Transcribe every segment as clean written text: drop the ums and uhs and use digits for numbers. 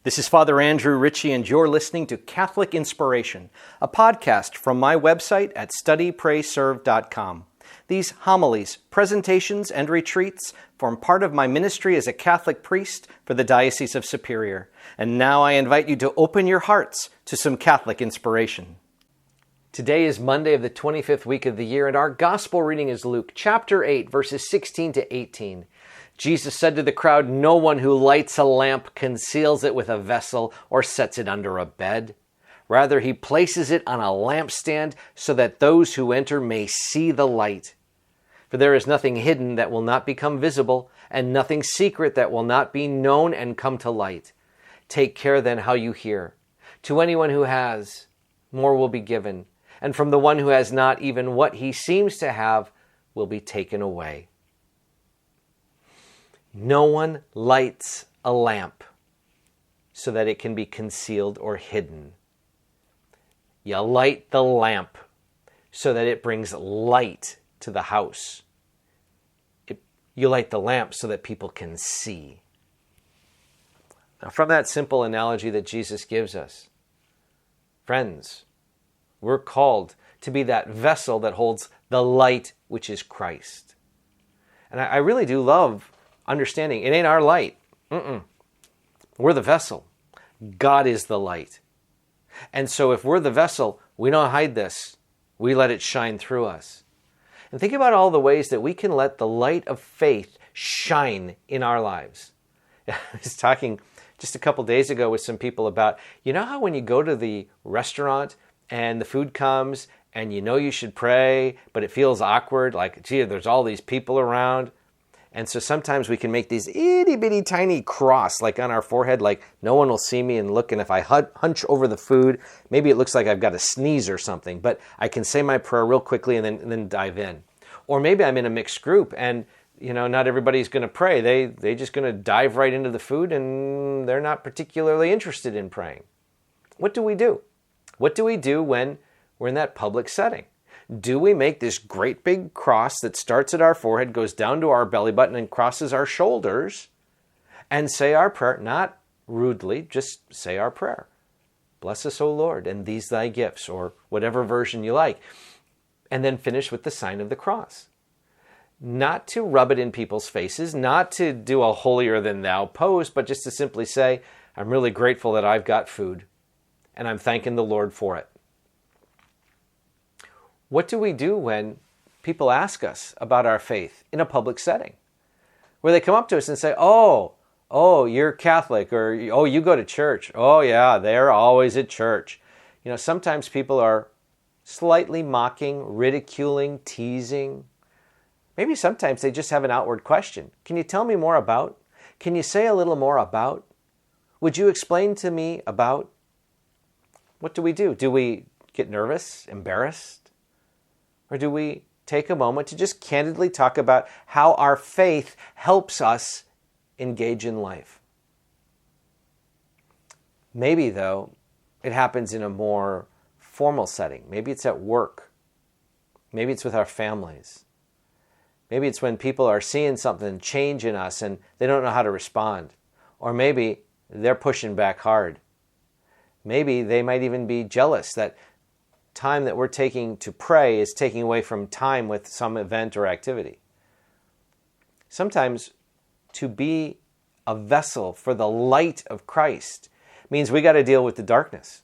This is Father Andrew Ritchie, and you're listening to Catholic Inspiration, a podcast from my website at studyprayserve.com. These homilies, presentations, and retreats form part of my ministry as a Catholic priest for the Diocese of Superior. And now I invite you to open your hearts to some Catholic inspiration. Today is Monday of the 25th week of the year, and our gospel reading is Luke chapter 8, verses 16 to 18. Jesus said to the crowd, "No one who lights a lamp conceals it with a vessel or sets it under a bed. Rather, he places it on a lampstand so that those who enter may see the light. For there is nothing hidden that will not become visible, and nothing secret that will not be known and come to light. Take care then how you hear. To anyone who has, more will be given, and from the one who has not, even what he seems to have will be taken away." No one lights a lamp so that it can be concealed or hidden. You light the lamp so that it brings light to the house. You light the lamp so that people can see. Now, from that simple analogy that Jesus gives us, friends, we're called to be that vessel that holds the light, which is Christ. And I really do love understanding it ain't our light. We're the vessel. God is the light. And so if we're the vessel, we don't hide this. We let it shine through us. And think about all the ways that we can let the light of faith shine in our lives. I was talking just a couple days ago with some people about, you know how when you go to the restaurant and the food comes and you know you should pray, but it feels awkward, like, gee, there's all these people around. And so sometimes we can make these itty-bitty tiny cross like on our forehead, like no one will see me and look, and if I hunch over the food, maybe it looks like I've got a sneeze or something, but I can say my prayer real quickly and then dive in. Or maybe I'm in a mixed group and not everybody's going to pray. They're just going to dive right into the food and they're not particularly interested in praying. What do we do? What do we do when we're in that public setting? Do we make this great big cross that starts at our forehead, goes down to our belly button and crosses our shoulders, and say our prayer, not rudely, just say our prayer. Bless us, O Lord, and these thy gifts, or whatever version you like, and then finish with the sign of the cross. Not to rub it in people's faces, not to do a holier than thou pose, but just to simply say, I'm really grateful that I've got food, and I'm thanking the Lord for it. What do we do when people ask us about our faith in a public setting? Where they come up to us and say, oh, you're Catholic, or, oh, you go to church. Oh, yeah, they're always at church. Sometimes people are slightly mocking, ridiculing, teasing. Maybe sometimes they just have an outward question. Can you tell me more about? Can you say a little more about? Would you explain to me about? What do we do? Do we get nervous, embarrassed? Or do we take a moment to just candidly talk about how our faith helps us engage in life? Maybe, though, it happens in a more formal setting. Maybe it's at work. Maybe it's with our families. Maybe it's when people are seeing something change in us and they don't know how to respond. Or maybe they're pushing back hard. Maybe they might even be jealous that time that we're taking to pray is taking away from time with some event or activity. Sometimes to be a vessel for the light of Christ means we got to deal with the darkness.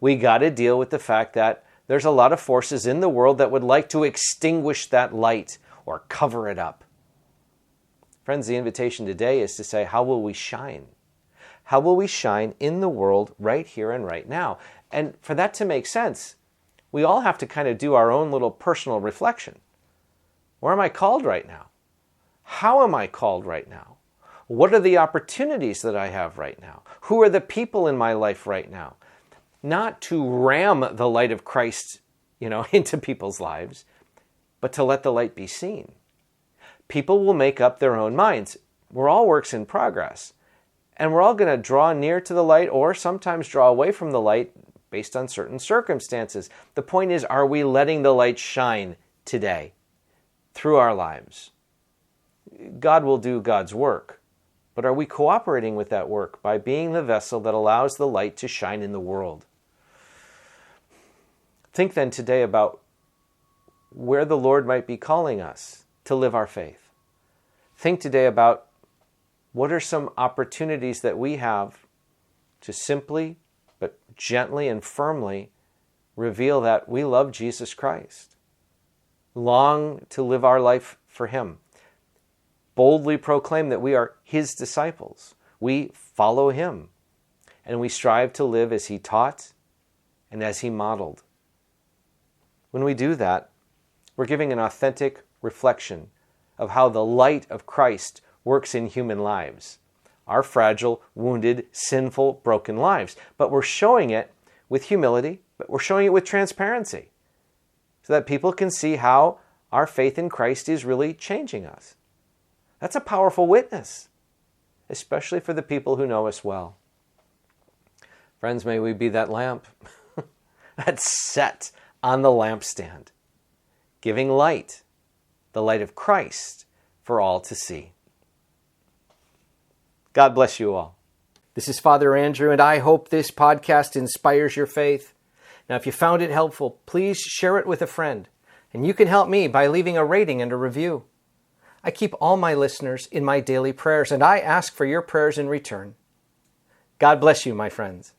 We got to deal with the fact that there's a lot of forces in the world that would like to extinguish that light or cover it up. Friends, the invitation today is to say, how will we shine? How will we shine in the world right here and right now? And for that to make sense, we all have to kind of do our own little personal reflection. Where am I called right now? How am I called right now? What are the opportunities that I have right now? Who are the people in my life right now? Not to ram the light of Christ, into people's lives, but to let the light be seen. People will make up their own minds. We're all works in progress. And we're all going to draw near to the light or sometimes draw away from the light based on certain circumstances. The point is, are we letting the light shine today through our lives? God will do God's work. But are we cooperating with that work by being the vessel that allows the light to shine in the world? Think then today about where the Lord might be calling us to live our faith. Think today about what are some opportunities that we have to simply but gently and firmly reveal that we love Jesus Christ. Long to live our life for Him. Boldly proclaim that we are His disciples. We follow Him. And we strive to live as He taught and as He modeled. When we do that, we're giving an authentic reflection of how the light of Christ works in human lives. Our fragile, wounded, sinful, broken lives. But we're showing it with humility, but we're showing it with transparency so that people can see how our faith in Christ is really changing us. That's a powerful witness, especially for the people who know us well. Friends, may we be that lamp that's set on the lampstand, giving light, the light of Christ, for all to see. God bless you all. This is Father Andrew, and I hope this podcast inspires your faith. Now, if you found it helpful, please share it with a friend, and you can help me by leaving a rating and a review. I keep all my listeners in my daily prayers, and I ask for your prayers in return. God bless you, my friends.